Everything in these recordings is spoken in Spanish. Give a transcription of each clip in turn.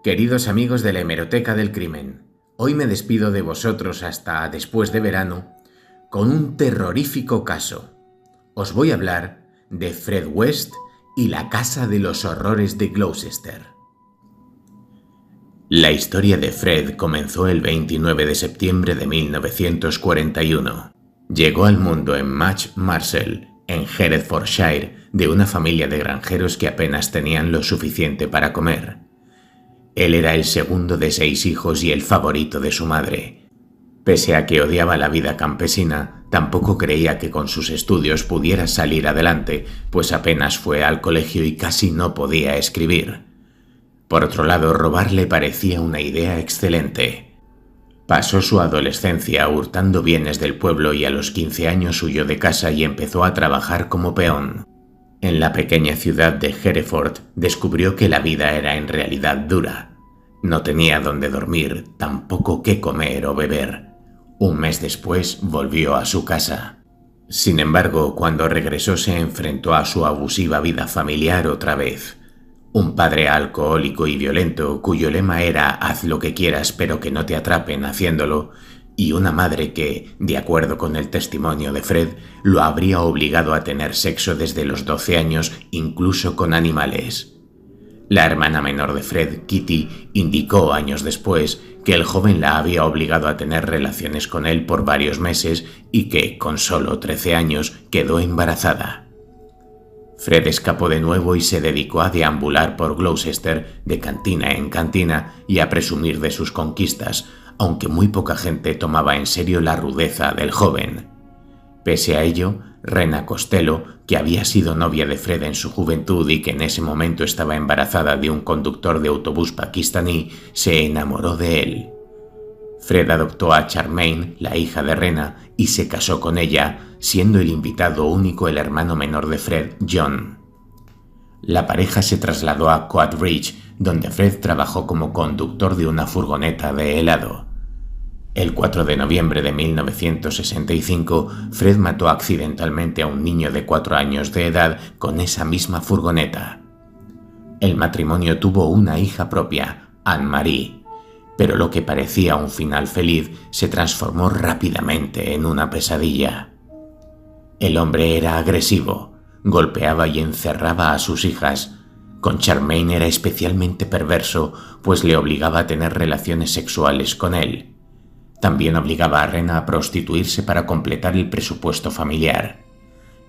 Queridos amigos de la Hemeroteca del Crimen, hoy me despido de vosotros hasta después de verano con un terrorífico caso. Os voy a hablar de Fred West y la Casa de los Horrores de Gloucester. La historia de Fred comenzó el 29 de septiembre de 1941. Llegó al mundo en Match Marshall, en Herefordshire, de una familia de granjeros que apenas tenían lo suficiente para comer. Él era el segundo de 6 hijos y el favorito de su madre. Pese a que odiaba la vida campesina, tampoco creía que con sus estudios pudiera salir adelante, pues apenas fue al colegio y casi no podía escribir. Por otro lado, robar le parecía una idea excelente. Pasó su adolescencia hurtando bienes del pueblo y a los 15 años huyó de casa y empezó a trabajar como peón. En la pequeña ciudad de Hereford descubrió que la vida era en realidad dura. No tenía dónde dormir, tampoco qué comer o beber. Un mes después volvió a su casa. Sin embargo, cuando regresó se enfrentó a su abusiva vida familiar otra vez. Un padre alcohólico y violento cuyo lema era «haz lo que quieras pero que no te atrapen haciéndolo», y una madre que, de acuerdo con el testimonio de Fred, lo habría obligado a tener sexo desde los 12 años, incluso con animales. La hermana menor de Fred, Kitty, indicó años después que el joven la había obligado a tener relaciones con él por varios meses y que, con solo 13 años, quedó embarazada. Fred escapó de nuevo y se dedicó a deambular por Gloucester de cantina en cantina y a presumir de sus conquistas, aunque muy poca gente tomaba en serio la rudeza del joven. Pese a ello, Rena Costello, que había sido novia de Fred en su juventud y que en ese momento estaba embarazada de un conductor de autobús pakistaní, se enamoró de él. Fred adoptó a Charmaine, la hija de Rena, y se casó con ella, siendo el invitado único el hermano menor de Fred, John. La pareja se trasladó a Coatbridge, donde Fred trabajó como conductor de una furgoneta de helado. El 4 de noviembre de 1965, Fred mató accidentalmente a un niño de 4 años de edad con esa misma furgoneta. El matrimonio tuvo una hija propia, Anne-Marie, pero lo que parecía un final feliz se transformó rápidamente en una pesadilla. El hombre era agresivo, golpeaba y encerraba a sus hijas. Con Charmaine era especialmente perverso, pues le obligaba a tener relaciones sexuales con él. También obligaba a Rena a prostituirse para completar el presupuesto familiar.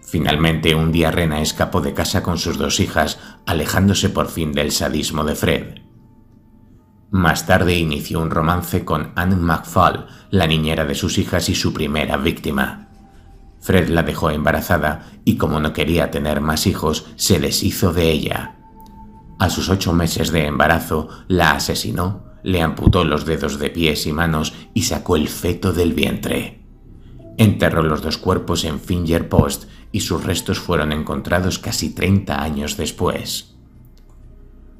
Finalmente, un día Rena escapó de casa con sus 2 hijas, alejándose por fin del sadismo de Fred. Más tarde inició un romance con Anne McFall, la niñera de sus hijas y su primera víctima. Fred la dejó embarazada y, como no quería tener más hijos, se deshizo de ella. A sus 8 meses de embarazo, la asesinó, le amputó los dedos de pies y manos y sacó el feto del vientre. Enterró los 2 cuerpos en Finger Post y sus restos fueron encontrados casi 30 años después.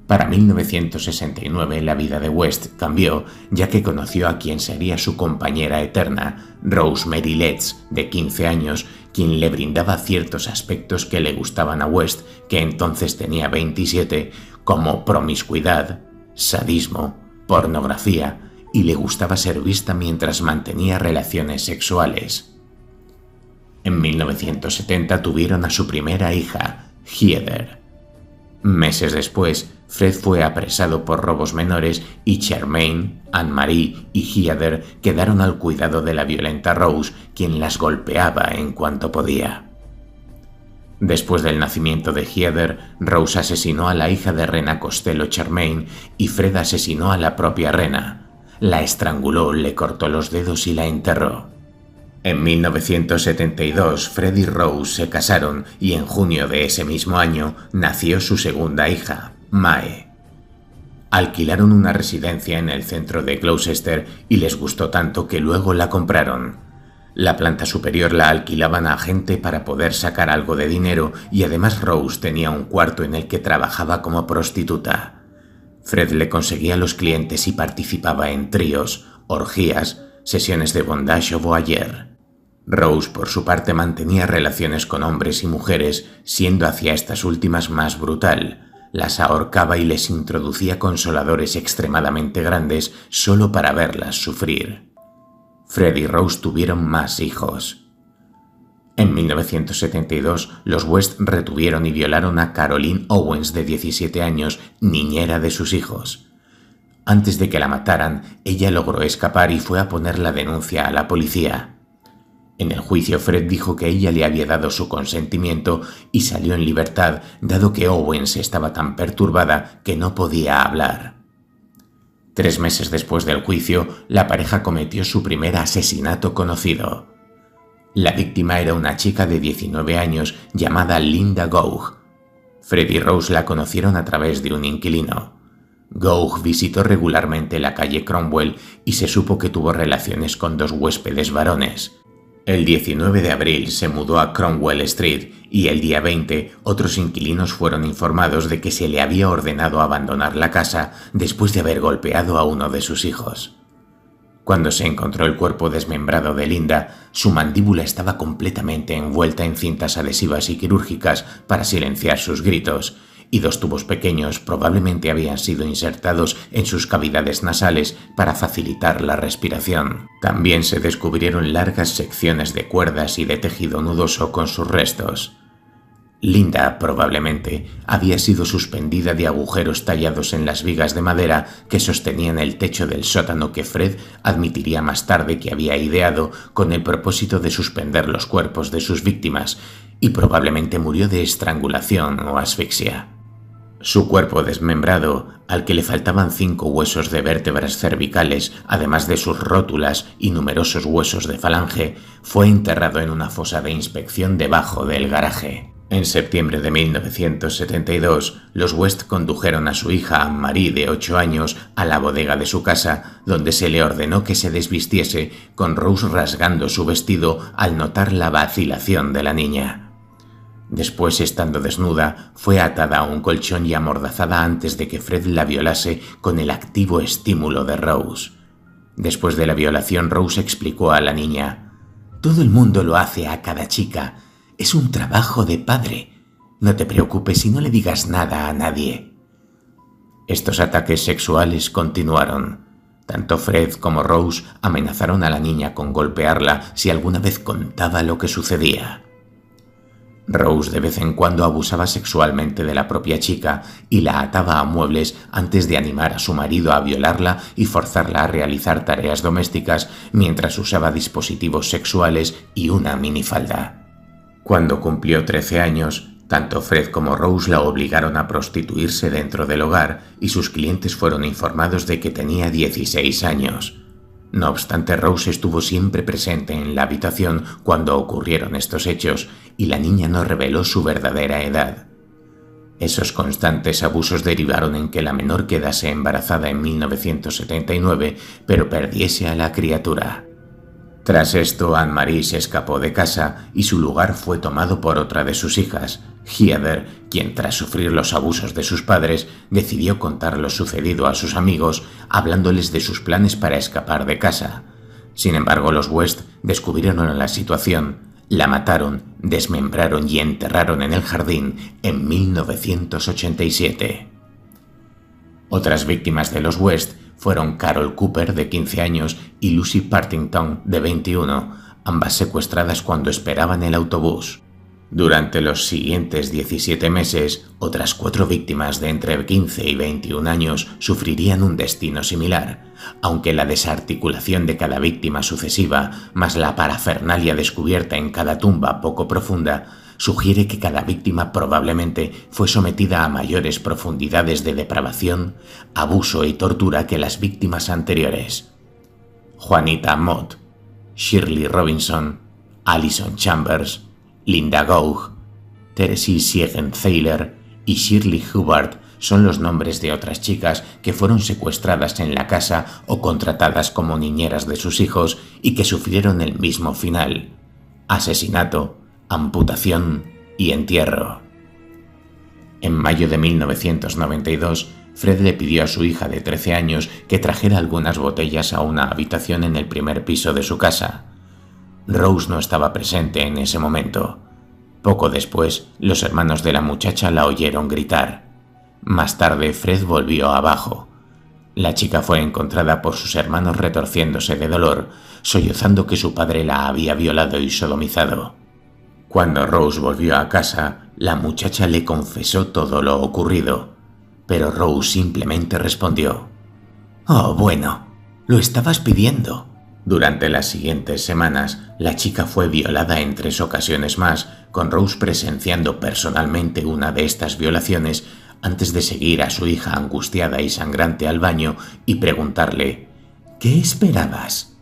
Para 1969 la vida de West cambió, ya que conoció a quien sería su compañera eterna, Rosemary Letts, de 15 años, quien le brindaba ciertos aspectos que le gustaban a West, que entonces tenía 27, como promiscuidad, sadismo, pornografía, y le gustaba ser vista mientras mantenía relaciones sexuales. En 1970 tuvieron a su primera hija, Heather. Meses después, Fred fue apresado por robos menores y Charmaine, Anne-Marie y Heather quedaron al cuidado de la violenta Rose, quien las golpeaba en cuanto podía. Después del nacimiento de Heather, Rose asesinó a la hija de Rena Costello, Charmaine, y Fred asesinó a la propia Rena. La estranguló, le cortó los dedos y la enterró. En 1972, Fred y Rose se casaron y en junio de ese mismo año nació su segunda hija, Mae. Alquilaron una residencia en el centro de Gloucester y les gustó tanto que luego la compraron. La planta superior la alquilaban a gente para poder sacar algo de dinero y además Rose tenía un cuarto en el que trabajaba como prostituta. Fred le conseguía los clientes y participaba en tríos, orgías, sesiones de bondage o voyeur. Rose, por su parte, mantenía relaciones con hombres y mujeres, siendo hacia estas últimas más brutal. las ahorcaba y les introducía consoladores extremadamente grandes solo para verlas sufrir. Fred y Rose tuvieron más hijos. En 1972, los West retuvieron y violaron a Caroline Owens, de 17 años, niñera de sus hijos. Antes de que la mataran, ella logró escapar y fue a poner la denuncia a la policía. En el juicio, Fred dijo que ella le había dado su consentimiento y salió en libertad, dado que Owens estaba tan perturbada que no podía hablar. 3 meses después del juicio, la pareja cometió su primer asesinato conocido. La víctima era una chica de 19 años llamada Linda Gough. Fred y Rose la conocieron a través de un inquilino. Gough visitó regularmente la calle Cromwell y se supo que tuvo relaciones con 2 huéspedes varones. El 19 de abril se mudó a Cromwell Street y el día 20 otros inquilinos fueron informados de que se le había ordenado abandonar la casa después de haber golpeado a uno de sus hijos. Cuando se encontró el cuerpo desmembrado de Linda, su mandíbula estaba completamente envuelta en cintas adhesivas y quirúrgicas para silenciar sus gritos, y 2 tubos pequeños probablemente habían sido insertados en sus cavidades nasales para facilitar la respiración. También se descubrieron largas secciones de cuerdas y de tejido nudoso con sus restos. Linda, probablemente, había sido suspendida de agujeros tallados en las vigas de madera que sostenían el techo del sótano que Fred admitiría más tarde que había ideado con el propósito de suspender los cuerpos de sus víctimas, y probablemente murió de estrangulación o asfixia. Su cuerpo desmembrado, al que le faltaban 5 huesos de vértebras cervicales, además de sus rótulas y numerosos huesos de falange, fue enterrado en una fosa de inspección debajo del garaje. En septiembre de 1972, los West condujeron a su hija Anne-Marie, de 8 años, a la bodega de su casa, donde se le ordenó que se desvistiese, con Rose rasgando su vestido al notar la vacilación de la niña. Después, estando desnuda, fue atada a un colchón y amordazada antes de que Fred la violase con el activo estímulo de Rose. Después de la violación, Rose explicó a la niña: «Todo el mundo lo hace a cada chica. Es un trabajo de padre. No te preocupes y no le digas nada a nadie». Estos ataques sexuales continuaron. Tanto Fred como Rose amenazaron a la niña con golpearla si alguna vez contaba lo que sucedía. Rose de vez en cuando abusaba sexualmente de la propia chica y la ataba a muebles antes de animar a su marido a violarla y forzarla a realizar tareas domésticas mientras usaba dispositivos sexuales y una minifalda. Cuando cumplió 13 años, tanto Fred como Rose la obligaron a prostituirse dentro del hogar y sus clientes fueron informados de que tenía 16 años. No obstante, Rose estuvo siempre presente en la habitación cuando ocurrieron estos hechos y la niña no reveló su verdadera edad. Esos constantes abusos derivaron en que la menor quedase embarazada en 1979, pero perdiese a la criatura. Tras esto, Anne-Marie se escapó de casa y su lugar fue tomado por otra de sus hijas, Heather, quien tras sufrir los abusos de sus padres decidió contar lo sucedido a sus amigos, hablándoles de sus planes para escapar de casa. Sin embargo, los West descubrieron la situación, la mataron, desmembraron y enterraron en el jardín en 1987. Otras víctimas de los West fueron Carol Cooper, de 15 años, y Lucy Partington, de 21, ambas secuestradas cuando esperaban el autobús. Durante los siguientes 17 meses, otras 4 víctimas de entre 15 y 21 años sufrirían un destino similar, aunque la desarticulación de cada víctima sucesiva, más la parafernalia descubierta en cada tumba poco profunda, sugiere que cada víctima probablemente fue sometida a mayores profundidades de depravación, abuso y tortura que las víctimas anteriores. Juanita Mott, Shirley Robinson, Alison Chambers, Linda Gough, Teresie Siegenthaler y Shirley Hubbard son los nombres de otras chicas que fueron secuestradas en la casa o contratadas como niñeras de sus hijos y que sufrieron el mismo final: asesinato, amputación y entierro. En mayo de 1992, Fred le pidió a su hija de 13 años que trajera algunas botellas a una habitación en el primer piso de su casa. Rose no estaba presente en ese momento. Poco después, los hermanos de la muchacha la oyeron gritar: Más tarde, Fred volvió abajo. La chica fue encontrada por sus hermanos retorciéndose de dolor, sollozando que su padre la había violado y sodomizado. Cuando Rose volvió a casa, la muchacha le confesó todo lo ocurrido, pero Rose simplemente respondió: «Oh, bueno, lo estabas pidiendo». Durante las siguientes semanas, la chica fue violada en 3 ocasiones más, con Rose presenciando personalmente una de estas violaciones antes de seguir a su hija angustiada y sangrante al baño y preguntarle: «¿Qué esperabas?».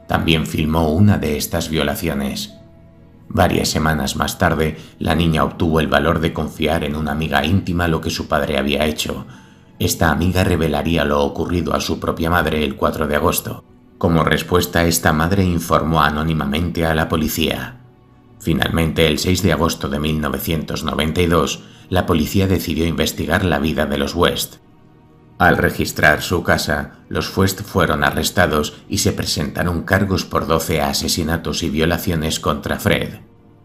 También filmó una de estas violaciones. Varias semanas más tarde, la niña obtuvo el valor de confiar en una amiga íntima lo que su padre había hecho. Esta amiga revelaría lo ocurrido a su propia madre el 4 de agosto. Como respuesta, esta madre informó anónimamente a la policía. Finalmente, el 6 de agosto de 1992, la policía decidió investigar la vida de los West. Al registrar su casa, los West fueron arrestados y se presentaron cargos por 12 asesinatos y violaciones contra Fred.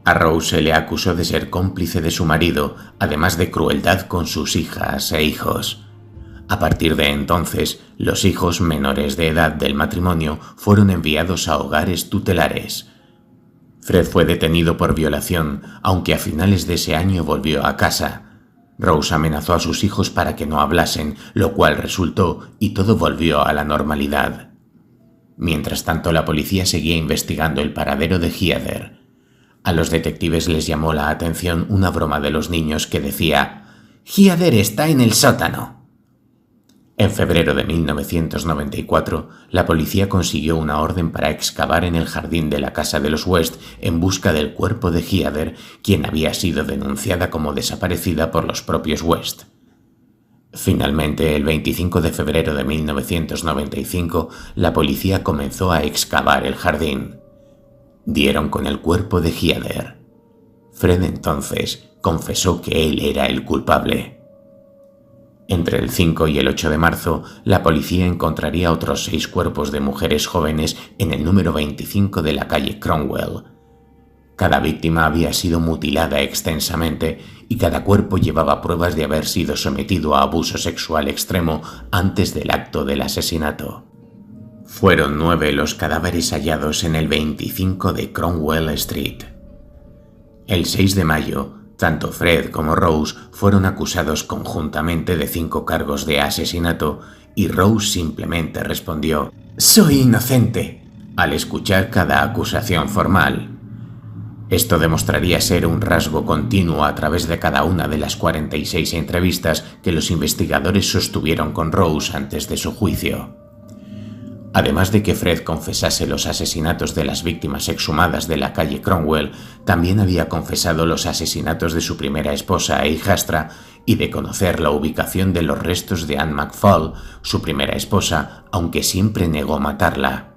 A Rose se le acusó de ser cómplice de su marido, además de crueldad con sus hijas e hijos. A partir de entonces, los hijos menores de edad del matrimonio fueron enviados a hogares tutelares. Fred fue detenido por violación, aunque a finales de ese año volvió a casa. Rose amenazó a sus hijos para que no hablasen, lo cual resultó y todo volvió a la normalidad. Mientras tanto, la policía seguía investigando el paradero de Heather. A los detectives les llamó la atención una broma de los niños que decía: «Heather está en el sótano». En febrero de 1994, la policía consiguió una orden para excavar en el jardín de la casa de los West en busca del cuerpo de Heather, quien había sido denunciada como desaparecida por los propios West. Finalmente, el 25 de febrero de 1995, la policía comenzó a excavar el jardín. Dieron con el cuerpo de Heather. Fred entonces confesó que él era el culpable. Entre el 5 y el 8 de marzo, la policía encontraría otros 6 cuerpos de mujeres jóvenes en el número 25 de la calle Cromwell. Cada víctima había sido mutilada extensamente y cada cuerpo llevaba pruebas de haber sido sometido a abuso sexual extremo antes del acto del asesinato. Fueron 9 los cadáveres hallados en el 25 de Cromwell Street. El 6 de mayo, tanto Fred como Rose fueron acusados conjuntamente de 5 cargos de asesinato y Rose simplemente respondió: «Soy inocente», al escuchar cada acusación formal. Esto demostraría ser un rasgo continuo a través de cada una de las 46 entrevistas que los investigadores sostuvieron con Rose antes de su juicio. Además de que Fred confesase los asesinatos de las víctimas exhumadas de la calle Cromwell, también había confesado los asesinatos de su primera esposa e hijastra y de conocer la ubicación de los restos de Anne McFall, su primera esposa, aunque siempre negó matarla.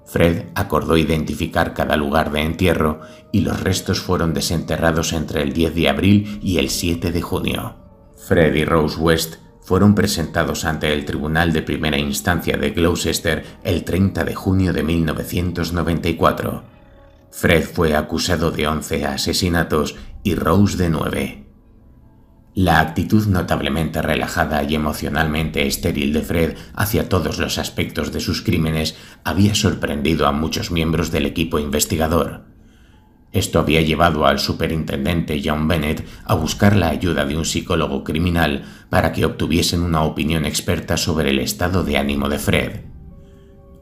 Fred acordó identificar cada lugar de entierro y los restos fueron desenterrados entre el 10 de abril y el 7 de junio. Fred y Rose West fueron presentados ante el Tribunal de Primera Instancia de Gloucester el 30 de junio de 1994. Fred fue acusado de 11 asesinatos y Rose de 9. La actitud notablemente relajada y emocionalmente estéril de Fred hacia todos los aspectos de sus crímenes había sorprendido a muchos miembros del equipo investigador. Esto había llevado al superintendente John Bennett a buscar la ayuda de un psicólogo criminal para que obtuviesen una opinión experta sobre el estado de ánimo de Fred.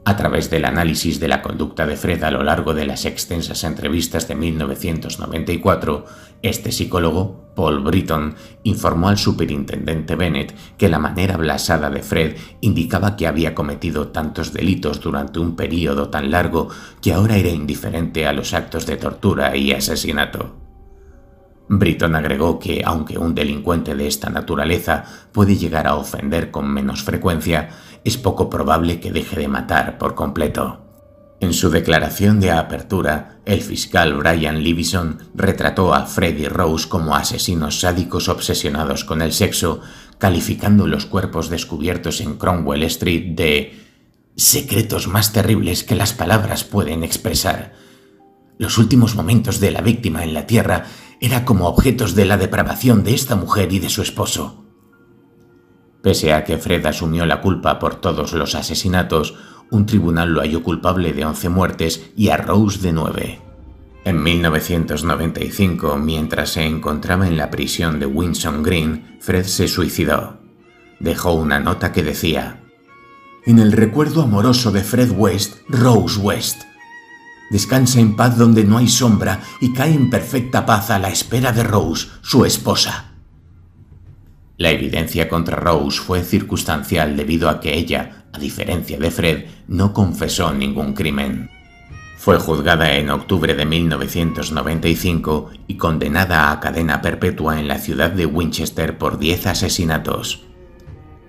A través del análisis de la conducta de Fred a lo largo de las extensas entrevistas de 1994, este psicólogo, Paul Britton, informó al superintendente Bennett que la manera blasada de Fred indicaba que había cometido tantos delitos durante un período tan largo que ahora era indiferente a los actos de tortura y asesinato. Britton agregó que, aunque un delincuente de esta naturaleza puede llegar a ofender con menos frecuencia, es poco probable que deje de matar por completo. En su declaración de apertura, el fiscal Brian Levison retrató a Fred y Rose como asesinos sádicos obsesionados con el sexo, calificando los cuerpos descubiertos en Cromwell Street de secretos más terribles que las palabras pueden expresar. Los últimos momentos de la víctima en la tierra era como objetos de la depravación de esta mujer y de su esposo. Pese a que Fred asumió la culpa por todos los asesinatos, un tribunal lo halló culpable de 11 muertes y a Rose de 9. En 1995, mientras se encontraba en la prisión de Winson Green, Fred se suicidó. Dejó una nota que decía: «En el recuerdo amoroso de Fred West, Rose West. Descansa en paz donde no hay sombra y cae en perfecta paz a la espera de Rose, su esposa». La evidencia contra Rose fue circunstancial debido a que ella, a diferencia de Fred, no confesó ningún crimen. Fue juzgada en octubre de 1995 y condenada a cadena perpetua en la ciudad de Winchester por 10 asesinatos.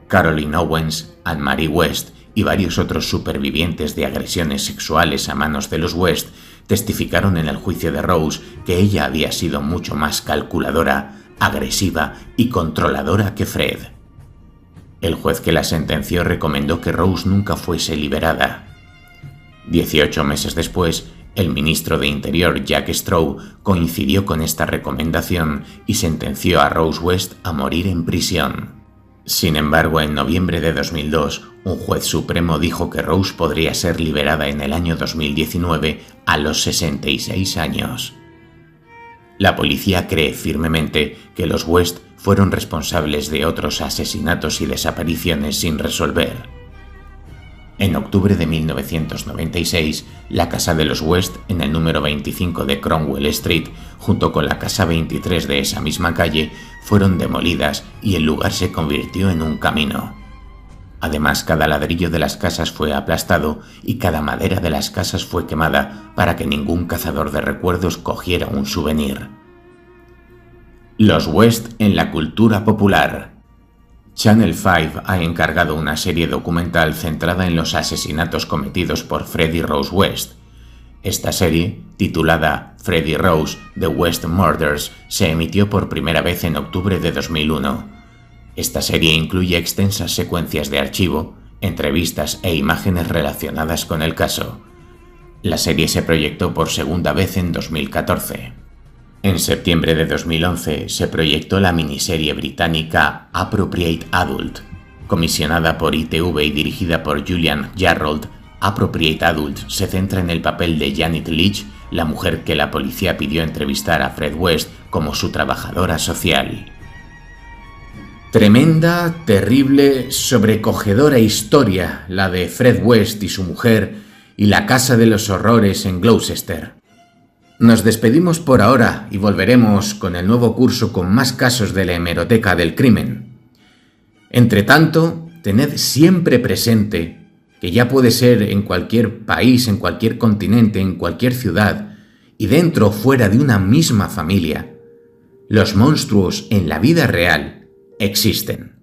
Caroline Owens, Anne-Marie West y varios otros supervivientes de agresiones sexuales a manos de los West testificaron en el juicio de Rose que ella había sido mucho más calculadora, agresiva y controladora que Fred. El juez que la sentenció recomendó que Rose nunca fuese liberada. 18 meses después, el ministro de Interior Jack Straw coincidió con esta recomendación y sentenció a Rose West a morir en prisión. Sin embargo, en noviembre de 2002, un juez supremo dijo que Rose podría ser liberada en el año 2019 a los 66 años. La policía cree firmemente que los West fueron responsables de otros asesinatos y desapariciones sin resolver. En octubre de 1996, la casa de los West en el número 25 de Cromwell Street, junto con la casa 23 de esa misma calle, fueron demolidas y el lugar se convirtió en un camino. Además, cada ladrillo de las casas fue aplastado y cada madera de las casas fue quemada para que ningún cazador de recuerdos cogiera un souvenir. Los West en la cultura popular. Channel 5 ha encargado una serie documental centrada en los asesinatos cometidos por Fred y Rose West. Esta serie, titulada Fred y Rose: The West Murders, se emitió por primera vez en octubre de 2001. Esta serie incluye extensas secuencias de archivo, entrevistas e imágenes relacionadas con el caso. La serie se proyectó por segunda vez en 2014. En septiembre de 2011 se proyectó la miniserie británica Appropriate Adult. Comisionada por ITV y dirigida por Julian Jarrold, Appropriate Adult se centra en el papel de Janet Leach, la mujer que la policía pidió entrevistar a Fred West como su trabajadora social. Tremenda, terrible, sobrecogedora historia la de Fred West y su mujer y la Casa de los Horrores en Gloucester. Nos despedimos por ahora y volveremos con el nuevo curso con más casos de la hemeroteca del crimen. Entre tanto, tened siempre presente que ya puede ser en cualquier país, en cualquier continente, en cualquier ciudad, y dentro o fuera de una misma familia, los monstruos en la vida real existen.